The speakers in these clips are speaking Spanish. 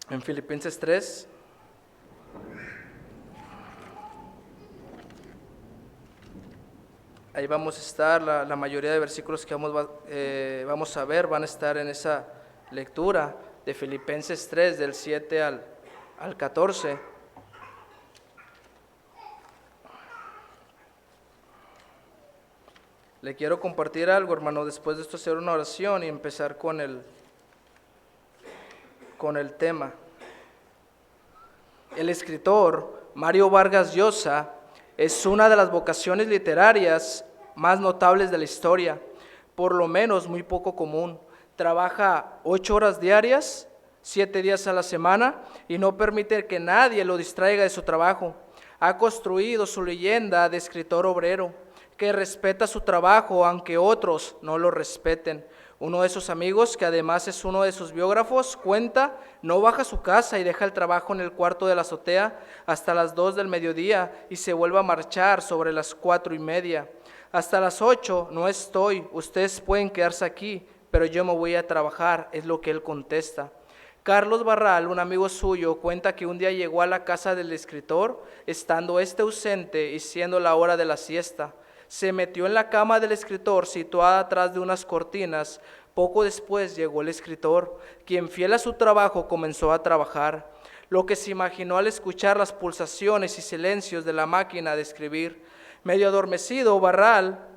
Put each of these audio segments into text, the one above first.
en Filipenses 3. Ahí vamos a estar, la mayoría de versículos que vamos a ver van a estar en esa lectura de Filipenses 3, del 7 al 14. Le quiero compartir algo, hermano, después de esto hacer una oración y empezar con el tema. El escritor Mario Vargas Llosa es una de las vocaciones literarias más notables de la historia, por lo menos muy poco común. Trabaja 8 horas diarias, 7 días a la semana y no permite que nadie lo distraiga de su trabajo. Ha construido su leyenda de escritor obrero, que respeta su trabajo aunque otros no lo respeten. Uno de sus amigos, que además es uno de sus biógrafos, cuenta, no baja a su casa y deja el trabajo en el cuarto de la azotea hasta las 2 del mediodía y se vuelve a marchar sobre las 4:30. Hasta las 8 no estoy, ustedes pueden quedarse aquí, pero yo me voy a trabajar, es lo que él contesta. Carlos Barral, un amigo suyo, cuenta que un día llegó a la casa del escritor, estando ausente y siendo la hora de la siesta. Se metió en la cama del escritor, situada atrás de unas cortinas. Poco después llegó el escritor, quien fiel a su trabajo comenzó a trabajar. Lo que se imaginó al escuchar las pulsaciones y silencios de la máquina de escribir. Medio adormecido, Barral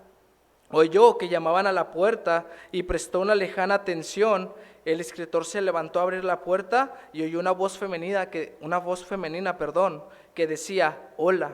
oyó que llamaban a la puerta y prestó una lejana atención. El escritor se levantó a abrir la puerta y oyó una voz femenina que decía: hola.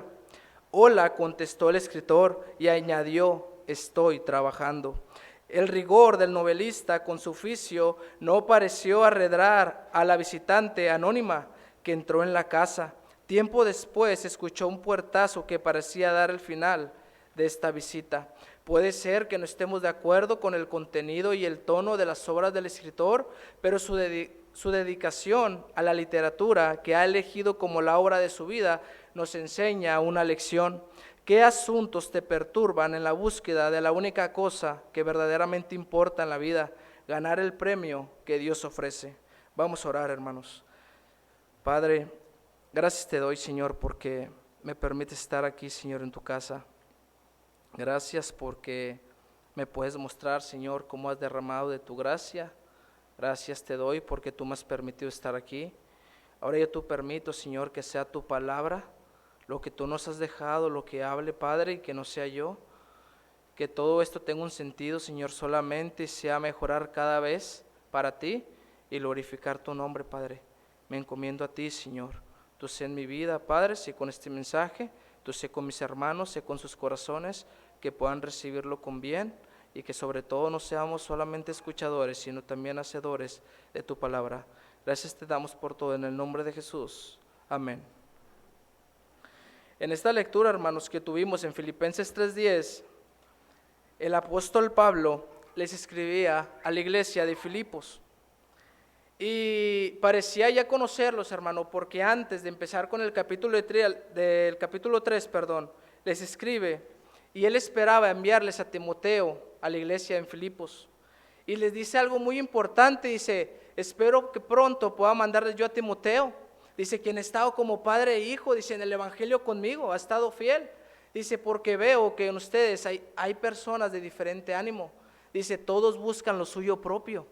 Hola, contestó el escritor y añadió: estoy trabajando. El rigor del novelista con su oficio no pareció arredrar a la visitante anónima que entró en la casa. Tiempo después escuchó un puertazo que parecía dar el final de esta visita. Puede ser que no estemos de acuerdo con el contenido y el tono de las obras del escritor, pero su dedicación a la literatura, que ha elegido como la obra de su vida, nos enseña una lección. ¿Qué asuntos te perturban en la búsqueda de la única cosa que verdaderamente importa en la vida? Ganar el premio que Dios ofrece. Vamos a orar, hermanos. Padre, gracias te doy, Señor, porque me permites estar aquí, Señor, en tu casa. Gracias porque me puedes mostrar, Señor, cómo has derramado de tu gracia. Gracias te doy porque tú me has permitido estar aquí. Ahora yo te permito, Señor, que sea tu palabra, lo que tú nos has dejado, lo que hable, Padre, y que no sea yo. Que todo esto tenga un sentido, Señor, solamente y sea mejorar cada vez para ti y glorificar tu nombre, Padre. Me encomiendo a ti, Señor. Tú sé en mi vida, Padre, sé con este mensaje, tú sé con mis hermanos, sé con sus corazones, que puedan recibirlo con bien y que sobre todo no seamos solamente escuchadores, sino también hacedores de tu palabra. Gracias te damos por todo, en el nombre de Jesús. Amén. En esta lectura, hermanos, que tuvimos en Filipenses 3:10, el apóstol Pablo les escribía a la iglesia de Filipos. Y parecía ya conocerlos, hermano, porque antes de empezar con el capítulo 3, les escribe, y él esperaba enviarles a Timoteo a la iglesia en Filipos. Y les dice algo muy importante, dice: espero que pronto pueda mandarles yo a Timoteo. Dice: quien ha estado como padre e hijo, dice, en el evangelio conmigo, ha estado fiel. Dice: porque veo que en ustedes hay personas de diferente ánimo. Dice: todos buscan lo suyo propio,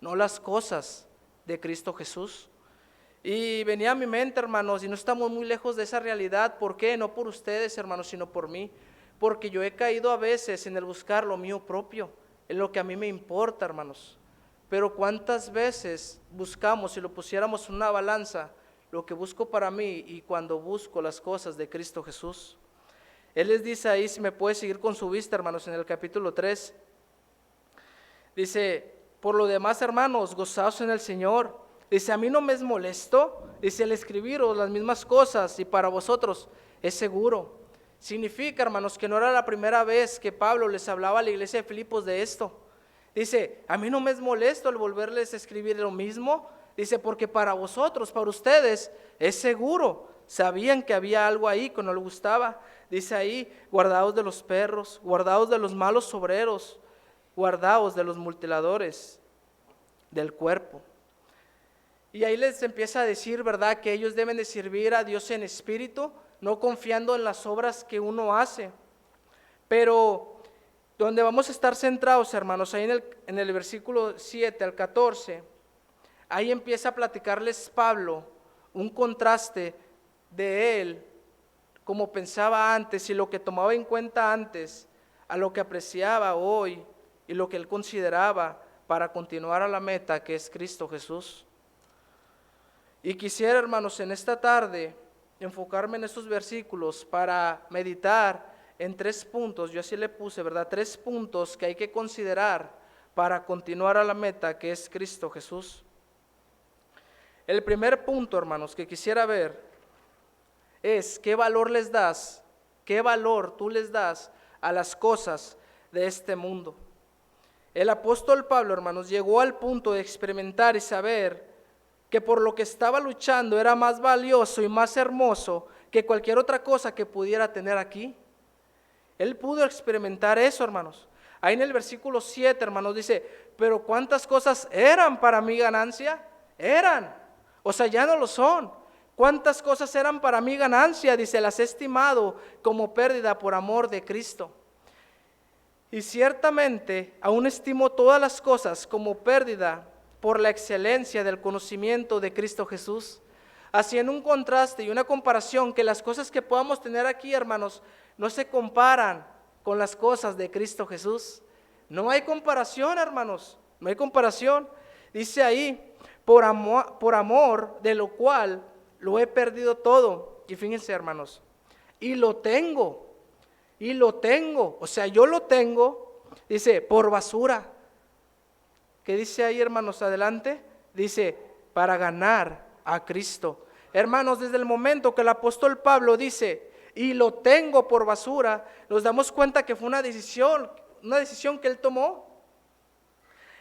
no las cosas de Cristo Jesús. Y venía a mi mente, hermanos, y no estamos muy lejos de esa realidad. ¿Por qué? No por ustedes, hermanos, sino por mí. Porque yo he caído a veces en el buscar lo mío propio, en lo que a mí me importa, hermanos. Pero cuántas veces buscamos, si lo pusiéramos en una balanza, lo que busco para mí y cuando busco las cosas de Cristo Jesús. Él les dice ahí, si me puede seguir con su vista, hermanos, en el capítulo 3, dice: por lo demás, hermanos, gozaos en el Señor. Dice: a mí no me es molesto, dice, el escribiros las mismas cosas, y para vosotros es seguro. Significa, hermanos, que no era la primera vez que Pablo les hablaba a la iglesia de Filipos de esto. Dice: a mí no me es molesto el volverles a escribir lo mismo. Dice: porque para vosotros, para ustedes, es seguro. Sabían que había algo ahí que no les gustaba. Dice ahí: guardaos de los perros, guardaos de los malos obreros, guardaos de los mutiladores del cuerpo. Y ahí les empieza a decir, ¿verdad?, que ellos deben de servir a Dios en espíritu, no confiando en las obras que uno hace. Pero donde vamos a estar centrados, hermanos, ahí en el versículo 7 al 14, ahí empieza a platicarles Pablo un contraste de él, como pensaba antes y lo que tomaba en cuenta antes, a lo que apreciaba hoy y lo que él consideraba para continuar a la meta, que es Cristo Jesús. Y quisiera, hermanos, en esta tarde enfocarme en estos versículos para meditar en 3 puntos. Yo así le puse, ¿verdad? 3 puntos que hay que considerar para continuar a la meta, que es Cristo Jesús. El primer punto, hermanos, que quisiera ver es qué valor les das, qué valor tú les das a las cosas de este mundo. El apóstol Pablo, hermanos, llegó al punto de experimentar y saber que por lo que estaba luchando era más valioso y más hermoso que cualquier otra cosa que pudiera tener aquí. Él pudo experimentar eso, hermanos. Ahí en el versículo 7, hermanos, dice, pero ¿cuántas cosas eran para mi ganancia? Eran, o sea, ya no lo son. ¿Cuántas cosas eran para mi ganancia? Dice, las he estimado como pérdida por amor de Cristo. Y ciertamente aún estimo todas las cosas como pérdida por la excelencia del conocimiento de Cristo Jesús, haciendo un contraste y una comparación que las cosas que podamos tener aquí, hermanos, no se comparan con las cosas de Cristo Jesús. No hay comparación, hermanos, no hay comparación. Dice ahí, por amor de lo cual lo he perdido todo. Y fíjense, hermanos, y lo tengo, o sea, yo lo tengo, dice, por basura. ¿Qué dice ahí, hermanos? Adelante, dice, para ganar a Cristo. Hermanos, desde el momento que el apóstol Pablo dice, y lo tengo por basura, nos damos cuenta que fue una decisión que él tomó.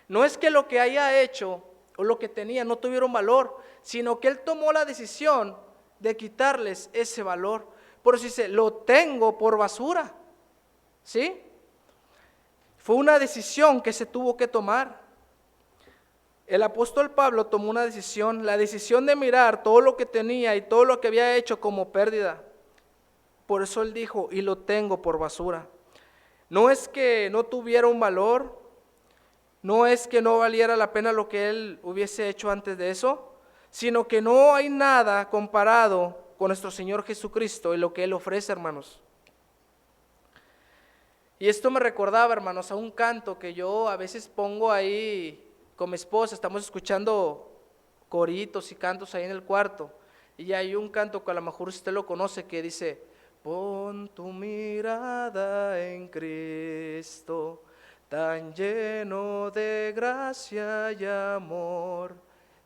No es que lo que haya hecho o lo que tenía no tuviera un valor, sino que él tomó la decisión de quitarles ese valor. Por eso dice, lo tengo por basura. ¿Sí? Fue una decisión que se tuvo que tomar. El apóstol Pablo tomó una decisión, la decisión de mirar todo lo que tenía y todo lo que había hecho como pérdida. Por eso él dijo, y lo tengo por basura. No es que no tuviera un valor, no es que no valiera la pena lo que él hubiese hecho antes de eso, sino que no hay nada comparado con nuestro Señor Jesucristo y lo que Él ofrece, hermanos. Y esto me recordaba, hermanos, a un canto que yo a veces pongo ahí con mi esposa, estamos escuchando coritos y cantos ahí en el cuarto, y hay un canto que a lo mejor usted lo conoce que dice, pon tu mirada en Cristo, tan lleno de gracia y amor.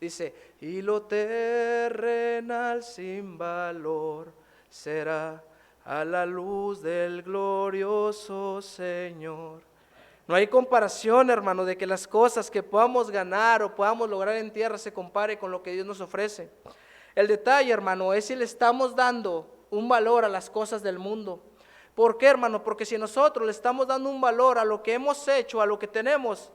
Dice, y lo terrenal sin valor será a la luz del glorioso Señor. No hay comparación, hermano, de que las cosas que podamos ganar o podamos lograr en tierra se compare con lo que Dios nos ofrece. El detalle, hermano, es si le estamos dando un valor a las cosas del mundo. ¿Por qué, hermano? Porque si nosotros le estamos dando un valor a lo que hemos hecho, a lo que tenemos,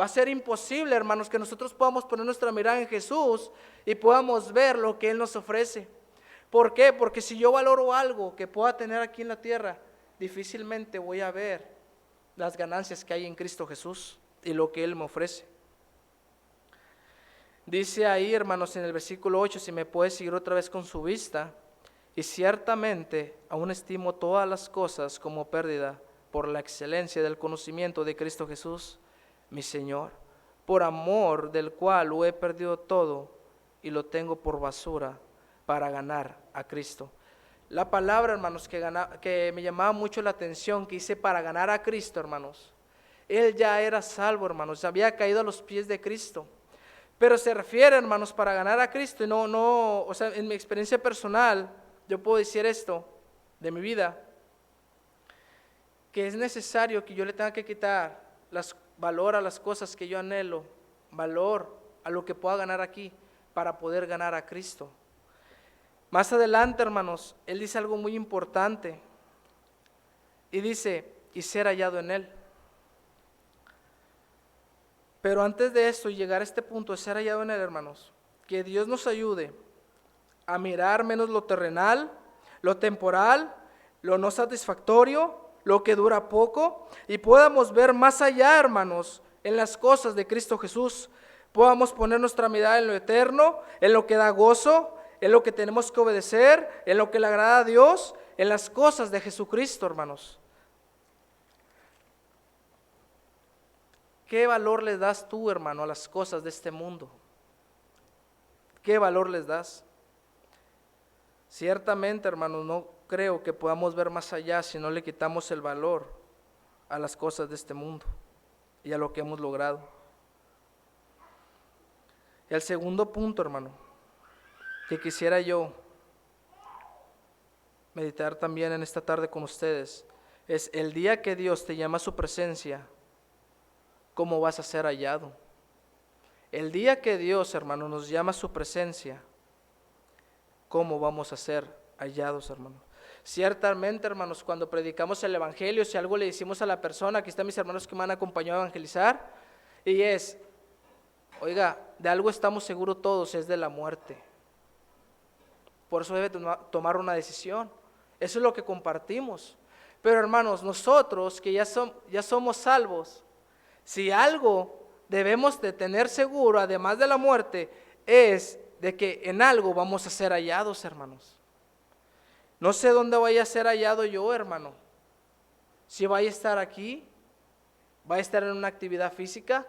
va a ser imposible, hermanos, que nosotros podamos poner nuestra mirada en Jesús y podamos ver lo que Él nos ofrece. ¿Por qué? Porque si yo valoro algo que pueda tener aquí en la tierra, difícilmente voy a ver las ganancias que hay en Cristo Jesús y lo que Él me ofrece. Dice ahí, hermanos, en el versículo 8, si me puede seguir otra vez con su vista, y ciertamente aún estimo todas las cosas como pérdida por la excelencia del conocimiento de Cristo Jesús, mi Señor, por amor del cual lo he perdido todo y lo tengo por basura para ganar a Cristo. La palabra, hermanos, que me llamaba mucho la atención, que dice para ganar a Cristo, hermanos. Él ya era salvo, hermanos, había caído a los pies de Cristo. Pero se refiere, hermanos, para ganar a Cristo, y o sea, en mi experiencia personal, yo puedo decir esto de mi vida, que es necesario que yo le tenga que quitar valor a las cosas que yo anhelo, valor a lo que pueda ganar aquí, para poder ganar a Cristo. Más adelante, hermanos, él dice algo muy importante, y dice, y ser hallado en él. Pero antes de esto y llegar a este punto de ser hallado en él, hermanos, que Dios nos ayude a mirar menos lo terrenal, lo temporal, lo no satisfactorio, lo que dura poco, y podamos ver más allá, hermanos, en las cosas de Cristo Jesús. Podamos poner nuestra mirada en lo eterno, en lo que da gozo, en lo que tenemos que obedecer, en lo que le agrada a Dios, en las cosas de Jesucristo, hermanos. ¿Qué valor les das tú, hermano, a las cosas de este mundo? ¿Qué valor les das? Ciertamente, hermanos, no creo que podamos ver más allá si no le quitamos el valor a las cosas de este mundo y a lo que hemos logrado. Y el segundo punto, hermano, que quisiera yo meditar también en esta tarde con ustedes, es el día que Dios te llama a su presencia, ¿cómo vas a ser hallado? El día que Dios, hermano, nos llama a su presencia, ¿cómo vamos a ser hallados, hermanos? Ciertamente, hermanos, cuando predicamos el Evangelio, si algo le decimos a la persona, aquí están mis hermanos que me han acompañado a evangelizar, y es, oiga, de algo estamos seguros todos, es de la muerte. Por eso debe tomar una decisión. Eso es lo que compartimos. Pero hermanos, nosotros que ya somos salvos, si algo debemos de tener seguro, además de la muerte, es de que en algo vamos a ser hallados, hermanos. No sé dónde vaya a ser hallado yo, hermano. Si vaya a estar aquí, vaya a estar en una actividad física,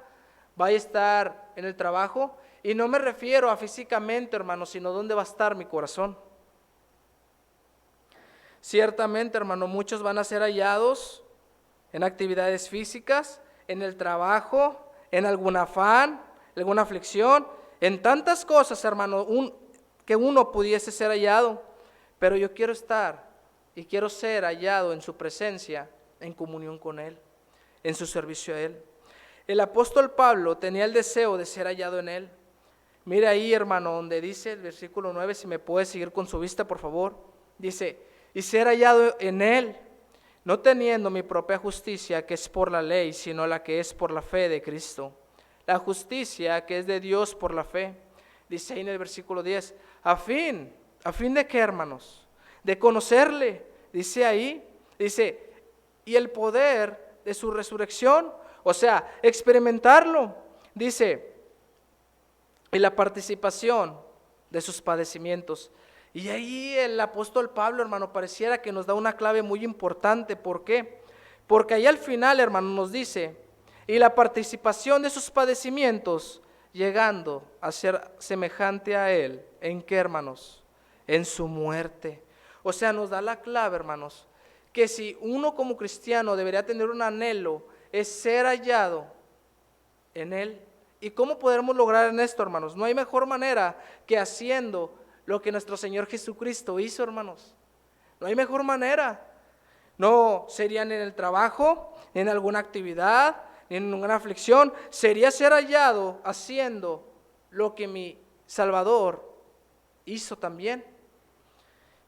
vaya a estar en el trabajo. Y no me refiero a físicamente, hermano, sino dónde va a estar mi corazón. Ciertamente, hermano, muchos van a ser hallados en actividades físicas, en el trabajo, en algún afán, alguna aflicción, en tantas cosas, hermano, que uno pudiese ser hallado. Pero yo quiero estar y quiero ser hallado en su presencia, en comunión con Él, en su servicio a Él. El apóstol Pablo tenía el deseo de ser hallado en Él. Mire ahí, hermano, donde dice el versículo 9, si me puede seguir con su vista, por favor. Dice, y ser hallado en Él, no teniendo mi propia justicia, que es por la ley, sino la que es por la fe de Cristo. La justicia que es de Dios por la fe. Dice ahí en el versículo 10, ¿a fin de qué, hermanos? De conocerle, dice ahí, dice, y el poder de su resurrección, o sea, experimentarlo, dice, y la participación de sus padecimientos. Y ahí el apóstol Pablo, hermano, pareciera que nos da una clave muy importante. ¿Por qué? Porque ahí al final, hermano, nos dice, y la participación de sus padecimientos, llegando a ser semejante a Él. ¿En qué, hermanos? En su muerte. O sea, nos da la clave, hermanos, que si uno como cristiano debería tener un anhelo, es ser hallado en Él. ¿Y cómo podremos lograr en esto, hermanos? No hay mejor manera que haciendo lo que nuestro Señor Jesucristo hizo, hermanos. No hay mejor manera. No serían en el trabajo, ni en alguna actividad, ni en ninguna aflicción. Sería ser hallado haciendo lo que mi Salvador hizo también.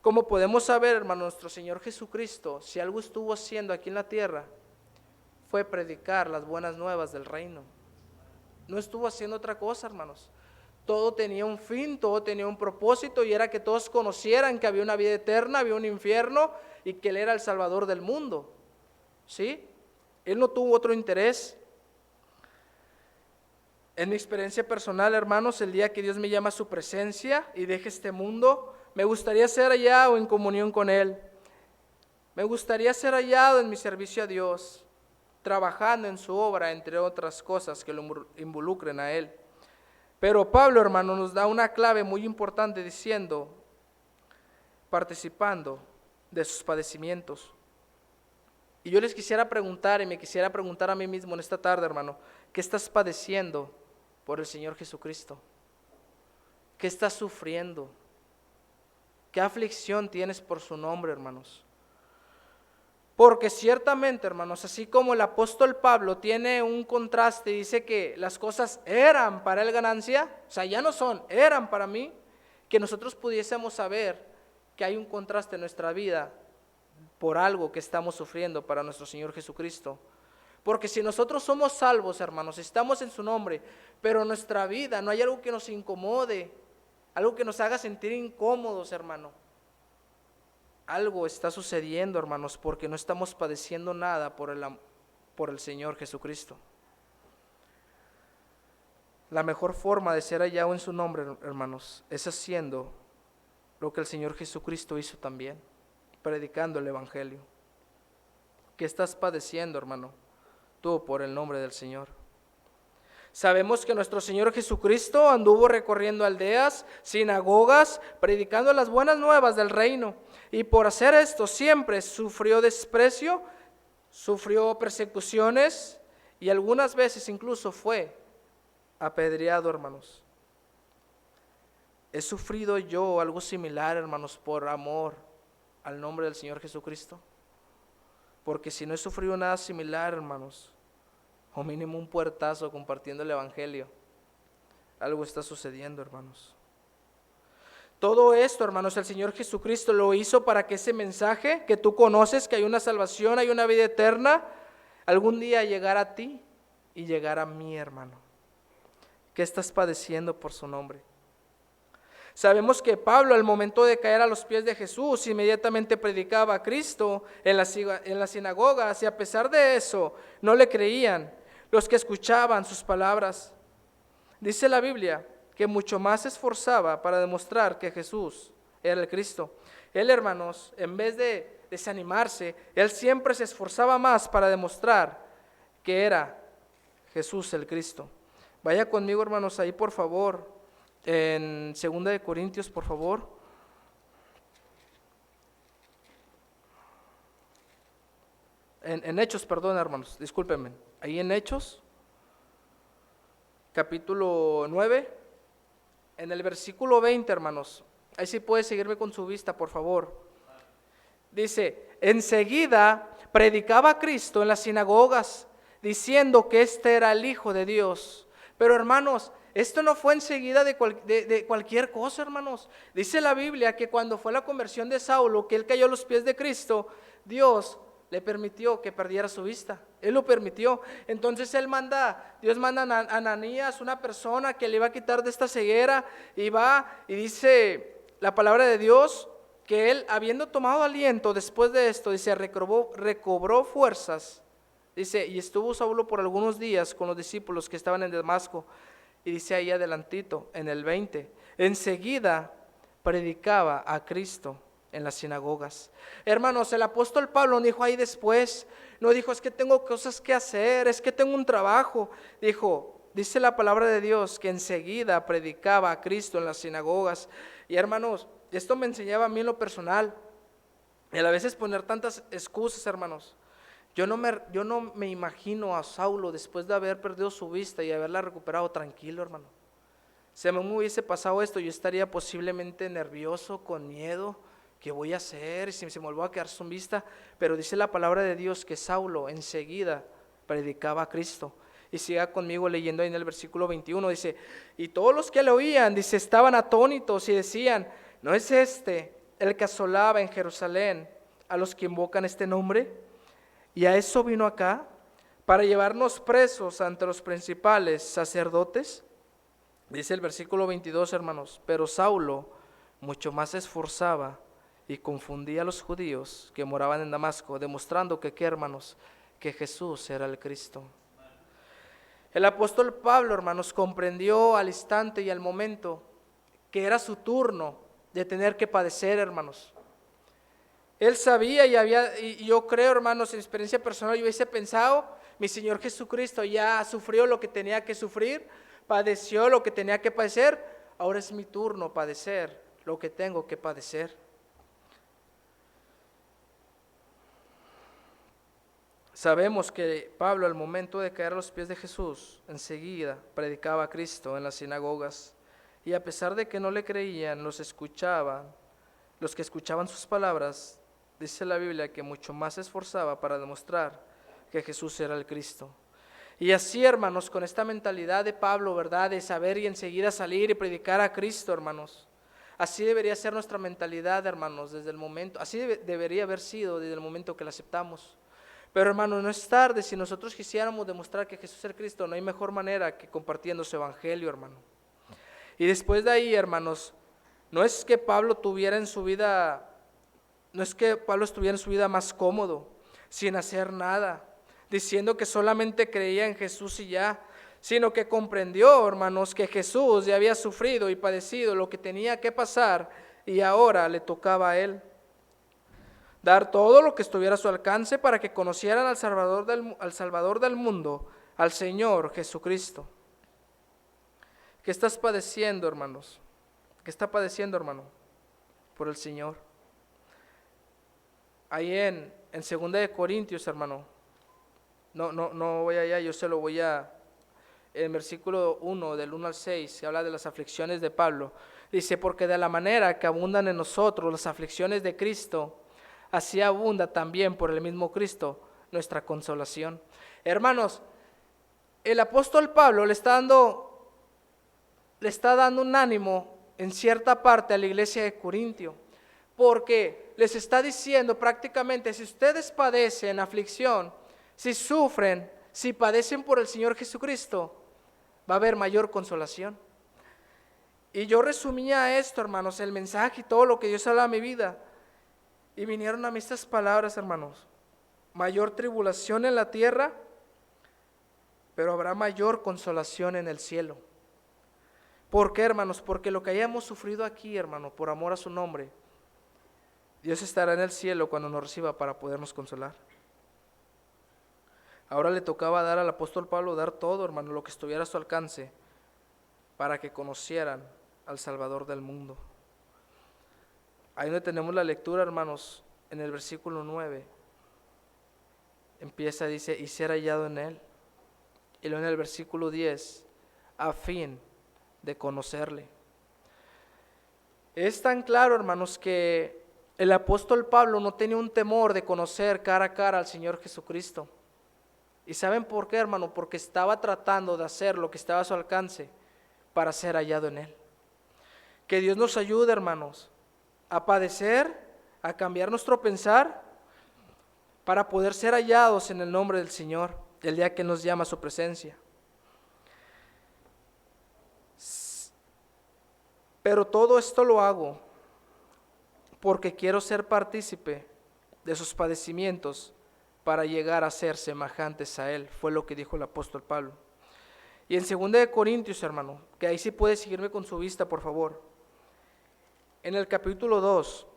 Como podemos saber, hermano, nuestro Señor Jesucristo, si algo estuvo haciendo aquí en la tierra, fue predicar las buenas nuevas del reino. No estuvo haciendo otra cosa, hermanos. Todo tenía un fin, todo tenía un propósito, y era que todos conocieran que había una vida eterna, había un infierno, y que Él era el Salvador del mundo. ¿Sí? Él no tuvo otro interés. En mi experiencia personal, hermanos, el día que Dios me llama a su presencia y deje este mundo, me gustaría ser hallado en comunión con Él. Me gustaría ser hallado en mi servicio a Dios, trabajando en su obra, entre otras cosas que lo involucren a Él. Pero Pablo, hermano, nos da una clave muy importante diciendo, participando de sus padecimientos. Y yo les quisiera preguntar, y me quisiera preguntar a mí mismo en esta tarde, hermano, ¿qué estás padeciendo por el Señor Jesucristo? ¿Qué estás sufriendo? ¿Qué aflicción tienes por su nombre, hermanos? Porque ciertamente, hermanos, así como el apóstol Pablo tiene un contraste y dice que las cosas eran para él ganancia, o sea, ya no son, eran para mí, que nosotros pudiésemos saber que hay un contraste en nuestra vida por algo que estamos sufriendo para nuestro Señor Jesucristo. Porque si nosotros somos salvos, hermanos, estamos en su nombre, pero en nuestra vida no hay algo que nos incomode, algo que nos haga sentir incómodos, hermano. Algo está sucediendo, hermanos, porque no estamos padeciendo nada por el Señor Jesucristo. La mejor forma de ser hallado en su nombre, hermanos, es haciendo lo que el Señor Jesucristo hizo también, predicando el Evangelio. ¿Qué estás padeciendo, hermano? Tú por el nombre del Señor. Sabemos que nuestro Señor Jesucristo anduvo recorriendo aldeas, sinagogas, predicando las buenas nuevas del reino. Y por hacer esto siempre sufrió desprecio, sufrió persecuciones y algunas veces incluso fue apedreado, hermanos. ¿He sufrido yo algo similar, hermanos, por amor al nombre del Señor Jesucristo? Porque si no he sufrido nada similar, hermanos, o mínimo un puertazo compartiendo el Evangelio, algo está sucediendo, hermanos. Todo esto, hermanos, el Señor Jesucristo lo hizo para que ese mensaje que tú conoces, que hay una salvación, hay una vida eterna, algún día llegara a ti y llegara a mí, hermano. ¿Qué estás padeciendo por su nombre? Sabemos que Pablo, al momento de caer a los pies de Jesús, inmediatamente predicaba a Cristo en las sinagogas, y a pesar de eso no le creían los que escuchaban sus palabras. Dice la Biblia que mucho más se esforzaba para demostrar que Jesús era el Cristo. Él, hermanos, en vez de desanimarse, él siempre se esforzaba más para demostrar que era Jesús el Cristo. Vaya conmigo, hermanos, ahí por favor, en 2 de Corintios, por favor. En Hechos, perdón, hermanos, discúlpenme. Ahí en Hechos, capítulo 9, en el versículo 20, hermanos. Ahí sí puede seguirme con su vista, por favor. Dice, enseguida predicaba a Cristo en las sinagogas, diciendo que este era el Hijo de Dios. Pero, hermanos, esto no fue enseguida de cualquier cosa, hermanos. Dice la Biblia que cuando fue la conversión de Saulo, que él cayó a los pies de Cristo, Dios le permitió que perdiera su vista. Él lo permitió. Entonces Dios manda a Ananías, una persona que le iba a quitar de esta ceguera, y va y dice la palabra de Dios que él, habiendo tomado aliento después de esto, dice, recobró fuerzas. Dice, y estuvo Saulo por algunos días con los discípulos que estaban en Damasco. Y dice ahí adelantito, en el 20, enseguida predicaba a Cristo en las sinagogas. Hermanos, el apóstol Pablo no dijo ahí después, no dijo, es que tengo cosas que hacer, es que tengo un trabajo. Dice la palabra de Dios que enseguida predicaba a Cristo en las sinagogas. Y hermanos, esto me enseñaba a mí en lo personal, el a veces poner tantas excusas, hermanos. Yo no me imagino a Saulo después de haber perdido su vista y haberla recuperado tranquilo, hermano. Si a mí me hubiese pasado esto, yo estaría posiblemente nervioso, con miedo. ¿Qué voy a hacer si se me volvió a quedar sin vista? Pero dice la palabra de Dios que Saulo enseguida predicaba a Cristo. Y siga conmigo leyendo ahí en el versículo 21, dice, y todos los que le oían, dice, estaban atónitos y decían, ¿no es este el que asolaba en Jerusalén a los que invocan este nombre? Y a eso vino acá, para llevarnos presos ante los principales sacerdotes. Dice el versículo 22, hermanos, pero Saulo mucho más se esforzaba y confundía a los judíos que moraban en Damasco, demostrando que, ¿qué, hermanos? Que Jesús era el Cristo. El apóstol Pablo, hermanos, comprendió al instante y al momento que era su turno de tener que padecer, hermanos. Él sabía y yo creo, hermanos, en experiencia personal, yo hubiese pensado, mi Señor Jesucristo ya sufrió lo que tenía que sufrir, padeció lo que tenía que padecer, ahora es mi turno padecer lo que tengo que padecer. Sabemos que Pablo, al momento de caer a los pies de Jesús, enseguida predicaba a Cristo en las sinagogas, y a pesar de que no le creían, los que escuchaban sus palabras, dice la Biblia que mucho más se esforzaba para demostrar que Jesús era el Cristo. Y así, hermanos, con esta mentalidad de Pablo, ¿verdad? De saber y enseguida salir y predicar a Cristo, hermanos. Así debería ser nuestra mentalidad, hermanos, desde el momento, así debería haber sido desde el momento que la aceptamos. Pero hermano, no es tarde. Si nosotros quisiéramos demostrar que Jesús es el Cristo, no hay mejor manera que compartiendo su evangelio, hermano. Y después de ahí, hermanos, no es que Pablo estuviera en su vida más cómodo, sin hacer nada, diciendo que solamente creía en Jesús y ya, sino que comprendió, hermanos, que Jesús ya había sufrido y padecido lo que tenía que pasar y ahora le tocaba a él dar todo lo que estuviera a su alcance para que conocieran al Salvador del mundo, al Señor Jesucristo. ¿Qué estás padeciendo, hermanos? ¿Qué está padeciendo, hermano? Por el Señor. Ahí en 2 de Corintios, hermano. No voy allá, yo se lo voy a... En versículo 1, del 1 al 6, se habla de las aflicciones de Pablo. Dice, porque de la manera que abundan en nosotros las aflicciones de Cristo, así abunda también por el mismo Cristo nuestra consolación. Hermanos, el apóstol Pablo le está dando un ánimo en cierta parte a la iglesia de Corintio, porque les está diciendo prácticamente, si ustedes padecen aflicción, si sufren, si padecen por el Señor Jesucristo, va a haber mayor consolación. Y yo resumía esto, hermanos, el mensaje y todo lo que Dios habla en mi vida, y vinieron a mí estas palabras, hermanos: mayor tribulación en la tierra, pero habrá mayor consolación en el cielo. ¿Por qué, hermanos? Porque lo que hayamos sufrido aquí, hermano, por amor a su nombre, Dios estará en el cielo cuando nos reciba para podernos consolar. Ahora le tocaba dar al apóstol Pablo, dar todo, hermano, lo que estuviera a su alcance, para que conocieran al Salvador del mundo. Ahí donde tenemos la lectura, hermanos, en el versículo 9, empieza, dice, y ser hallado en él. Y luego en el versículo 10, a fin de conocerle. Es tan claro, hermanos, que el apóstol Pablo no tenía un temor de conocer cara a cara al Señor Jesucristo. ¿Y saben por qué, hermano? Porque estaba tratando de hacer lo que estaba a su alcance para ser hallado en él. Que Dios nos ayude, hermanos, a padecer, a cambiar nuestro pensar, para poder ser hallados en el nombre del Señor, el día que nos llama a su presencia. Pero todo esto lo hago porque quiero ser partícipe de sus padecimientos para llegar a ser semejantes a Él, fue lo que dijo el apóstol Pablo. Y en 2 de Corintios, hermano, que ahí sí puede seguirme con su vista, por favor. En el capítulo 2,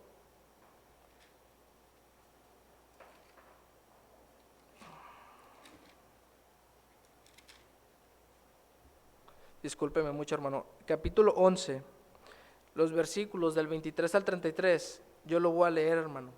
discúlpeme mucho, hermano, capítulo 11, los versículos del 23 al 33, yo lo voy a leer, hermano.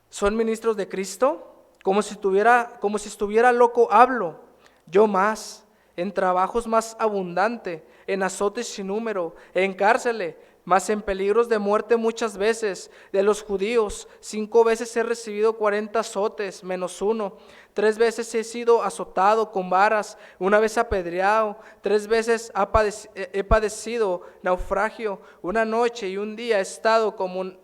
¿Son ministros de Cristo? Como si estuviera loco hablo, yo más, en trabajos más abundante, en azotes sin número, en cárceles, mas en peligros de muerte muchas veces. De los judíos 5 veces he recibido 40 azotes, menos 1. 3 veces he sido azotado con varas, 1 vez apedreado, 3 veces he padecido naufragio. 1 noche y 1 día he estado como un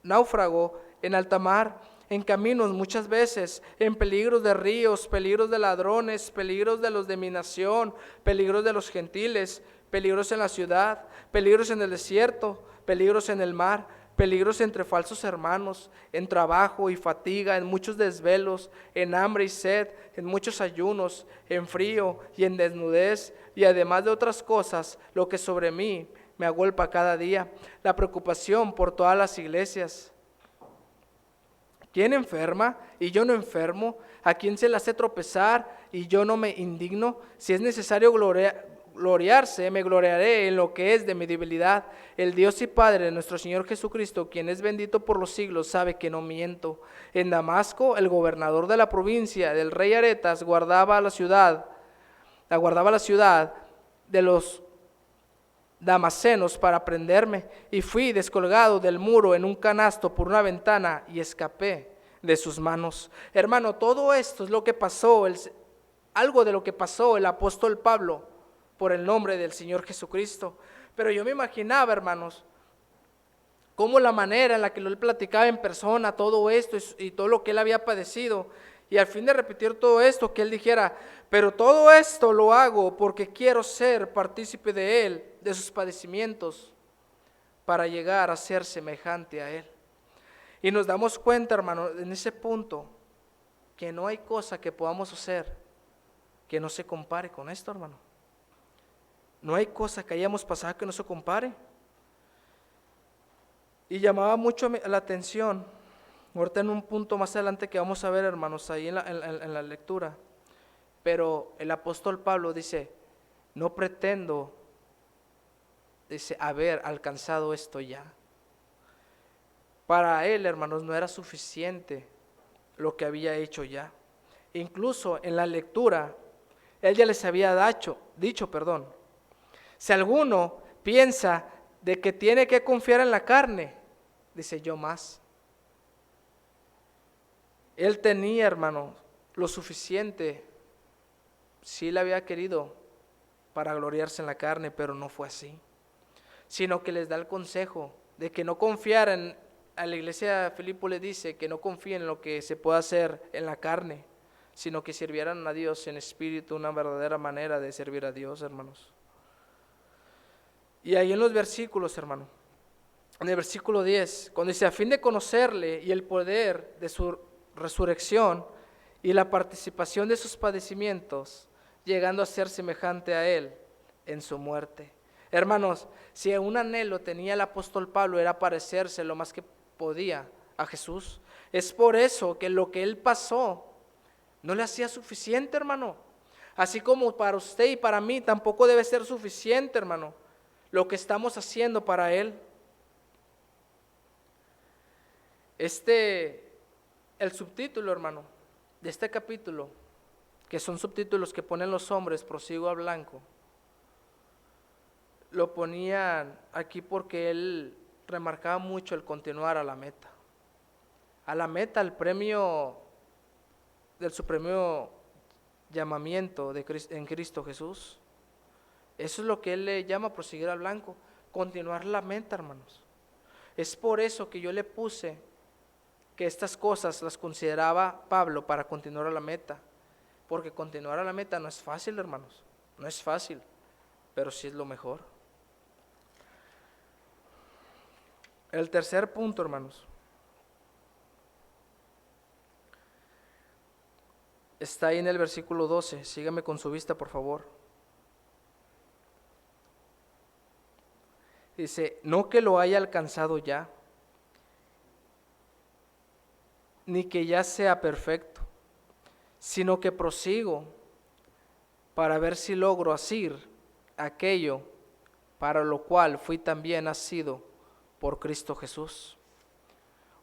náufrago en alta mar. En caminos muchas veces, en peligros de ríos, peligros de ladrones, peligros de los de mi nación, peligros de los gentiles, peligros en la ciudad, peligros en el desierto, peligros en el mar, peligros entre falsos hermanos, en trabajo y fatiga, en muchos desvelos, en hambre y sed, en muchos ayunos, en frío y en desnudez, y además de otras cosas, lo que sobre mí me agolpa cada día, la preocupación por todas las iglesias. ¿Quién enferma y yo no enfermo? ¿A quién se le hace tropezar y yo no me indigno? Si es necesario gloriarse, me gloriaré en lo que es de mi debilidad. El Dios y Padre de nuestro Señor Jesucristo, quien es bendito por los siglos, sabe que no miento. En Damasco, el gobernador de la provincia del rey Aretas guardaba la ciudad de los damasenos para prenderme, y fui descolgado del muro en un canasto por una ventana y escapé de sus manos. Hermano, todo esto es lo que pasó, algo de lo que pasó el apóstol Pablo por el nombre del Señor Jesucristo. Pero yo me imaginaba, hermanos, cómo la manera en la que él platicaba en persona todo esto y todo lo que él había padecido. Y al fin de repetir todo esto, que él dijera, pero todo esto lo hago porque quiero ser partícipe de él, de sus padecimientos, para llegar a ser semejante a él. Y nos damos cuenta, hermano, en ese punto, que no hay cosa que podamos hacer que no se compare con esto, hermano. No hay cosa que hayamos pasado que no se compare. Y llamaba mucho la atención, ahorita en un punto más adelante que vamos a ver, hermanos, ahí en la lectura, pero el apóstol Pablo dice, no pretendo, dice, haber alcanzado esto ya. Para él, hermanos, no era suficiente lo que había hecho ya. Incluso en la lectura, él ya les había dicho, si alguno piensa de que tiene que confiar en la carne, dice yo más. Él tenía, hermano, lo suficiente, sí le había querido para gloriarse en la carne, pero no fue así. Sino que les da el consejo de que no confiaran. A la iglesia de Filipo le dice que no confíen en lo que se pueda hacer en la carne, sino que sirvieran a Dios en espíritu, una verdadera manera de servir a Dios, hermanos. Y ahí en los versículos, hermano, en el versículo 10, cuando dice, a fin de conocerle y el poder de su resurrección y la participación de sus padecimientos, llegando a ser semejante a él en su muerte. Hermanos, si un anhelo tenía el apóstol Pablo era parecerse lo más que podía a Jesús, es por eso que lo que él pasó no le hacía suficiente, hermano. Así como para usted y para mí tampoco debe ser suficiente, hermano, lo que estamos haciendo para él. El subtítulo, hermano, de este capítulo, que son subtítulos que ponen los hombres, prosigo a blanco, lo ponían aquí porque él remarcaba mucho el continuar a la meta, al premio del supremo llamamiento en Cristo Jesús. Eso es lo que él le llama proseguir al blanco, continuar la meta, hermanos. Es por eso que yo le puse que estas cosas las consideraba Pablo para continuar a la meta, porque continuar a la meta no es fácil, hermanos, no es fácil, pero sí es lo mejor. El tercer punto, hermanos, está ahí en el versículo 12. Sígame con su vista, por favor. Dice, no que lo haya alcanzado ya, ni que ya sea perfecto, sino que prosigo para ver si logro asir aquello para lo cual fui también nacido por Cristo Jesús.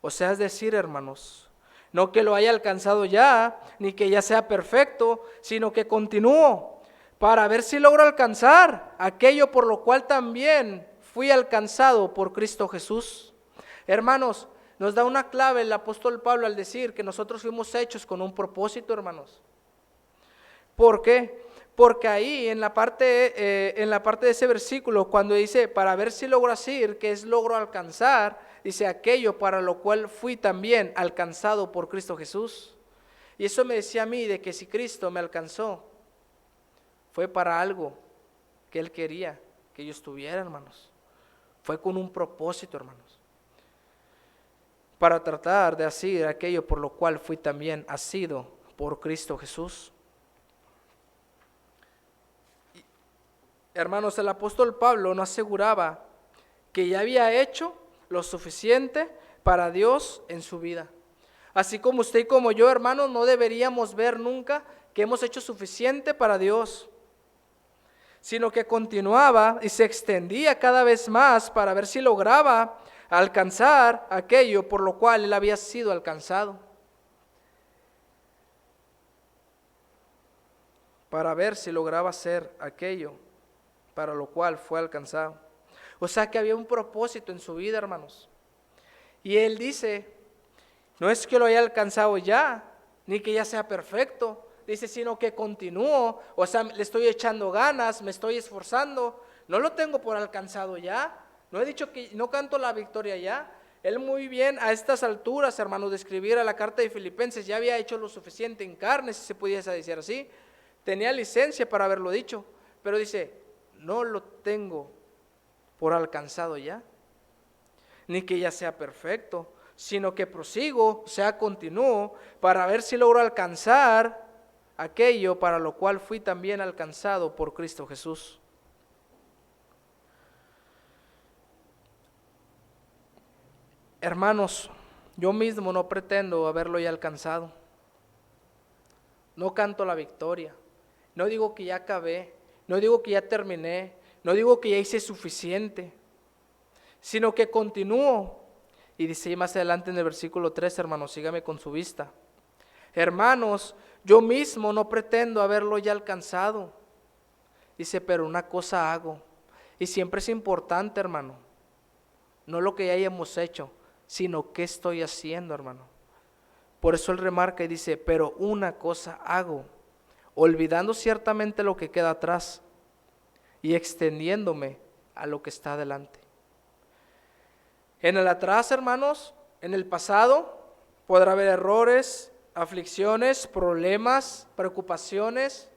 O sea, es decir, hermanos, no que lo haya alcanzado ya, ni que ya sea perfecto, sino que continúo para ver si logro alcanzar aquello por lo cual también fui alcanzado por Cristo Jesús. Hermanos, nos da una clave el apóstol Pablo al decir que nosotros fuimos hechos con un propósito, hermanos. ¿Por qué? Porque ahí en la parte de ese versículo, cuando dice, para ver si logro asir, que es logro alcanzar, dice aquello para lo cual fui también alcanzado por Cristo Jesús. Y eso me decía a mí de que si Cristo me alcanzó, fue para algo que Él quería que yo estuviera, hermanos. Fue con un propósito, hermanos. Para tratar de asir aquello por lo cual fui también asido por Cristo Jesús. Hermanos, el apóstol Pablo nos aseguraba que ya había hecho lo suficiente para Dios en su vida. Así como usted y como yo, hermanos, no deberíamos ver nunca que hemos hecho suficiente para Dios, sino que continuaba y se extendía cada vez más para ver si lograba alcanzar aquello por lo cual él había sido alcanzado. Para ver si lograba hacer aquello para lo cual fue alcanzado. O sea que había un propósito en su vida, hermanos. Y él dice, no es que lo haya alcanzado ya, ni que ya sea perfecto, dice, sino que continúo, o sea, le estoy echando ganas, me estoy esforzando, no lo tengo por alcanzado ya, No he dicho que no canto la victoria ya. Él muy bien a estas alturas, hermanos, de escribir a la carta de Filipenses, ya había hecho lo suficiente en carne, si se pudiese decir así. Tenía licencia para haberlo dicho, pero dice, no lo tengo por alcanzado ya, ni que ya sea perfecto, sino que prosigo, o sea, continúo, para ver si logro alcanzar aquello para lo cual fui también alcanzado por Cristo Jesús. Hermanos, yo mismo no pretendo haberlo ya alcanzado. No canto la victoria. No digo que ya acabé. No digo que ya terminé. No digo que ya hice suficiente. Sino que continúo. Y dice más adelante en el versículo 3, hermanos, sígame con su vista. Hermanos, yo mismo no pretendo haberlo ya alcanzado. Dice, pero una cosa hago. Y siempre es importante, hermano. No lo que ya hayamos hecho, sino qué estoy haciendo, hermano. Por eso él remarca y dice, pero una cosa hago, olvidando ciertamente lo que queda atrás y extendiéndome a lo que está adelante. En el atrás, hermanos, en el pasado, podrá haber errores, aflicciones, problemas, preocupaciones,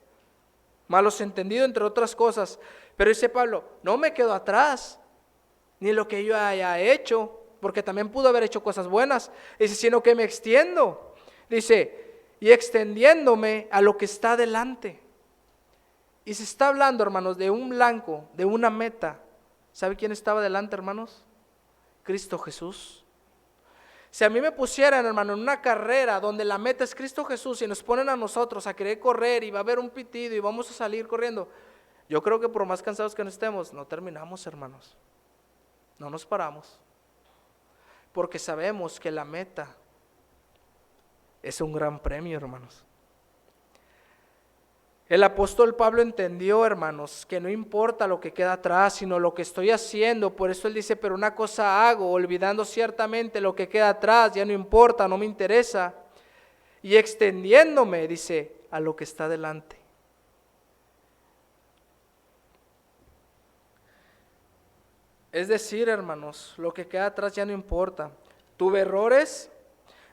malos entendidos, entre otras cosas. Pero dice Pablo, no me quedo atrás, ni lo que yo haya hecho, porque también pudo haber hecho cosas buenas, dice, sino que me extiendo, dice, y extendiéndome a lo que está delante. Y se está hablando, hermanos, de un blanco, de una meta. ¿Sabe quién estaba delante, hermanos? Cristo Jesús. Si a mí me pusieran, hermano, en una carrera donde la meta es Cristo Jesús y nos ponen a nosotros a querer correr y va a haber un pitido y vamos a salir corriendo, yo creo que por más cansados que no estemos, no terminamos, hermanos. No nos paramos. Porque sabemos que la meta es un gran premio, hermanos. El apóstol Pablo entendió, hermanos, que no importa lo que queda atrás, sino lo que estoy haciendo. Por eso él dice, pero una cosa hago, olvidando ciertamente lo que queda atrás, ya no importa, no me interesa. Y extendiéndome, dice, a lo que está delante. Es decir, hermanos, lo que queda atrás ya no importa. Tuve errores,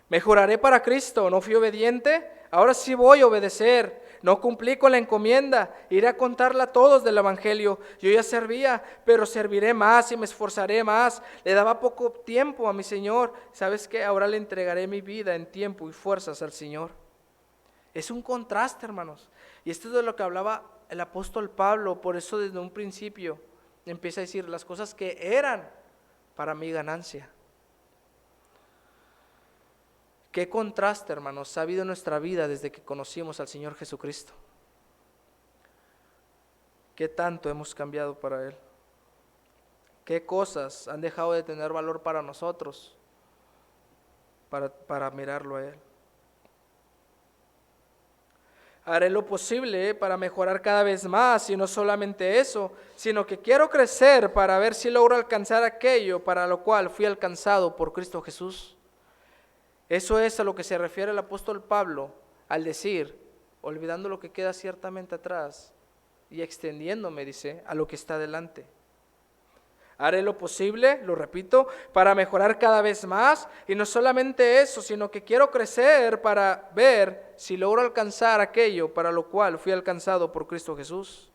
mejoraré para Cristo, no fui obediente, ahora sí voy a obedecer. No cumplí con la encomienda, iré a contarla a todos del Evangelio. Yo ya servía, pero serviré más y me esforzaré más. Le daba poco tiempo a mi Señor. ¿Sabes qué? Ahora le entregaré mi vida en tiempo y fuerzas al Señor. Es un contraste, hermanos. Y esto es de lo que hablaba el apóstol Pablo. Por eso desde un principio empieza a decir las cosas que eran para mi ganancia. Qué contraste, hermanos, ha habido en nuestra vida desde que conocimos al Señor Jesucristo. Qué tanto hemos cambiado para Él. Qué cosas han dejado de tener valor para nosotros, para mirarlo a Él. Haré lo posible para mejorar cada vez más, y no solamente eso, sino que quiero crecer para ver si logro alcanzar aquello para lo cual fui alcanzado por Cristo Jesús. Eso es a lo que se refiere el apóstol Pablo al decir, olvidando lo que queda ciertamente atrás y extendiéndome, dice, a lo que está delante. Haré lo posible, lo repito, para mejorar cada vez más, y no solamente eso, sino que quiero crecer para ver si logro alcanzar aquello para lo cual fui alcanzado por Cristo Jesús.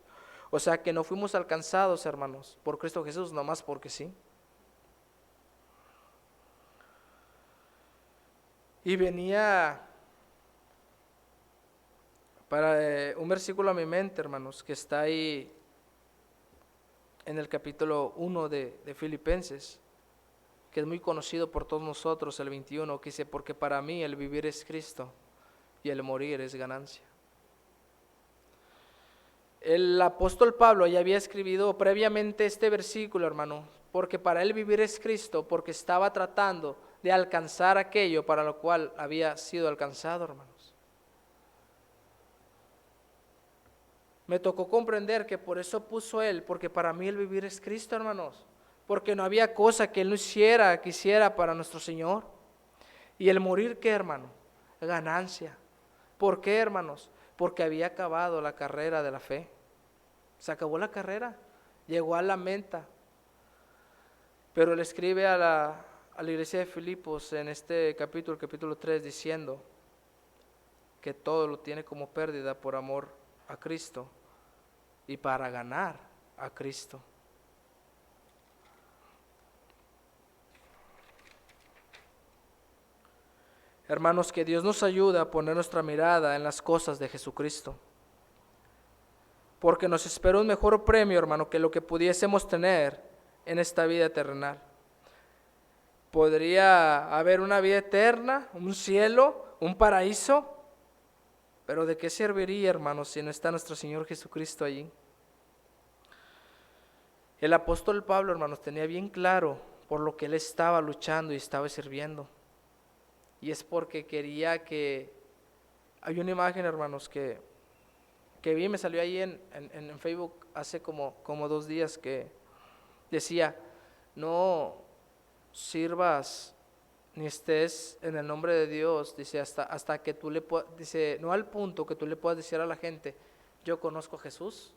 O sea que no fuimos alcanzados, hermanos, por Cristo Jesús, nomás porque sí. Y venía para un versículo a mi mente, hermanos, que está ahí en el capítulo 1 de Filipenses, que es muy conocido por todos nosotros, el 21, que dice, porque para mí el vivir es Cristo y el morir es ganancia. El apóstol Pablo ya había escrito previamente este versículo, hermano, porque para él vivir es Cristo, porque estaba tratando de alcanzar aquello para lo cual había sido alcanzado, hermanos. Me tocó comprender que por eso puso él, porque para mí el vivir es Cristo, hermanos, porque no había cosa que él no quisiera para nuestro Señor. Y el morir, ¿qué, hermano? Ganancia. ¿Por qué, hermanos? Porque había acabado la carrera de la fe. Se acabó la carrera, llegó a la meta. Pero le escribe a la iglesia de Filipos en este capítulo 3, diciendo que todo lo tiene como pérdida por amor a Cristo y para ganar a Cristo. Hermanos, que Dios nos ayude a poner nuestra mirada en las cosas de Jesucristo, porque nos espera un mejor premio, hermano, que lo que pudiésemos tener en esta vida terrenal. Podría haber una vida eterna, un cielo, un paraíso, pero ¿de qué serviría, hermanos, si no está nuestro Señor Jesucristo allí? El apóstol Pablo, hermanos, tenía bien claro por lo que él estaba luchando y estaba sirviendo. Y es porque quería que... Hay una imagen, hermanos, que vi, me salió ahí en Facebook hace como 2 días, que decía: no sirvas ni estés en el nombre de Dios, dice, hasta que tú le puedas, dice, no al punto que tú le puedas decir a la gente, yo conozco a Jesús,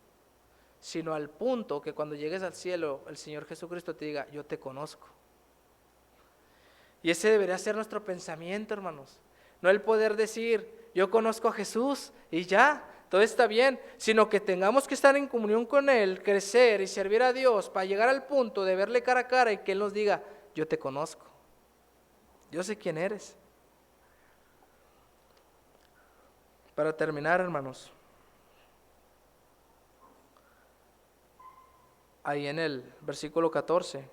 sino al punto que cuando llegues al cielo, el Señor Jesucristo te diga, yo te conozco. Y ese debería ser nuestro pensamiento, hermanos. No el poder decir, yo conozco a Jesús y ya, todo está bien, sino que tengamos que estar en comunión con Él, crecer y servir a Dios para llegar al punto de verle cara a cara y que Él nos diga, yo te conozco, yo sé quién eres. Para terminar, hermanos, ahí en el versículo 14,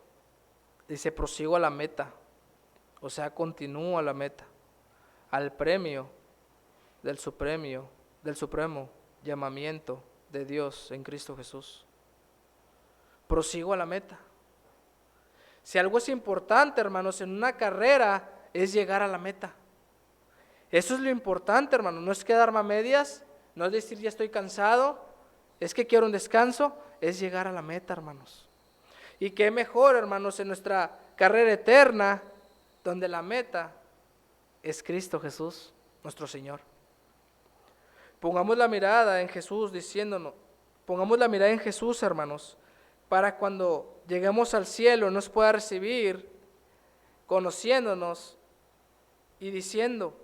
dice, prosigo a la meta, o sea, continúo a la meta, al premio del supremo llamamiento de Dios en Cristo Jesús. Prosigo a la meta. Si algo es importante, hermanos, en una carrera, es llegar a la meta. Eso es lo importante, hermanos, no es quedarme a medias, no es decir ya estoy cansado, es que quiero un descanso, es llegar a la meta, hermanos. Y qué mejor, hermanos, en nuestra carrera eterna, donde la meta es Cristo Jesús, nuestro Señor. Pongamos la mirada en Jesús, pongamos la mirada en Jesús, hermanos, para cuando lleguemos al cielo nos pueda recibir conociéndonos y diciendo,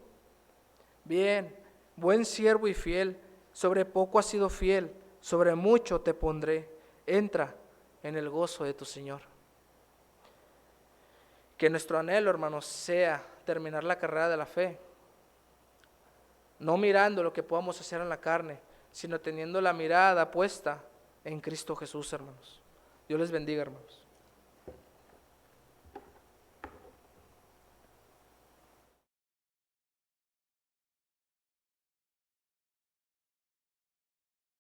bien, buen siervo y fiel, sobre poco has sido fiel, sobre mucho te pondré, entra en el gozo de tu Señor. Que nuestro anhelo, hermanos, sea terminar la carrera de la fe, no mirando lo que podamos hacer en la carne, sino teniendo la mirada puesta en Cristo Jesús, hermanos. Dios les bendiga, hermanos.